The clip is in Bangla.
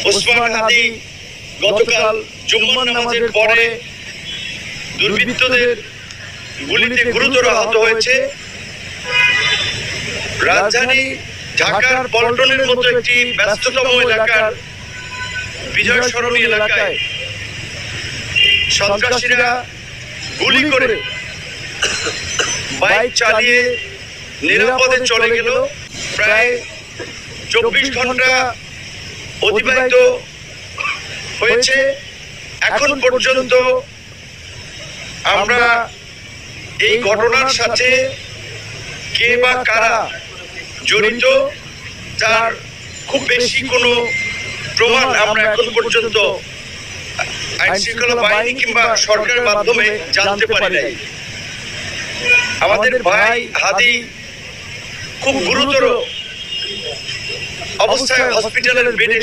ওসমান হাদি গতকাল জুম্মার নামাজের পরে দুর্বৃত্তদের গুলিতে গুরুতর আহত হয়েছে। রাজধানী ঢাকার পল্টনের মতো একটি ব্যস্ততম এলাকার বিজয় সরণি এলাকায় সন্ত্রাসীরা গুলি করে বাইক চালিয়ে নিরাপদে চলে গেল। প্রায় 24 ঘন্টা অতিবাহিত হয়েছে। এখন পর্যন্ত আমরা এই ঘটনার সাথে কে বা কারা জড়িত তার খুব বেশি কোনো প্রমাণ আমরা এখন পর্যন্ত আইন শৃঙ্খলা বাহিনী কিংবা সরকারের মাধ্যমে জানতে পারি নাই। আমাদের ভাই হাদি খুব গুরুতর অবস্থায় হসপিটালের বেডে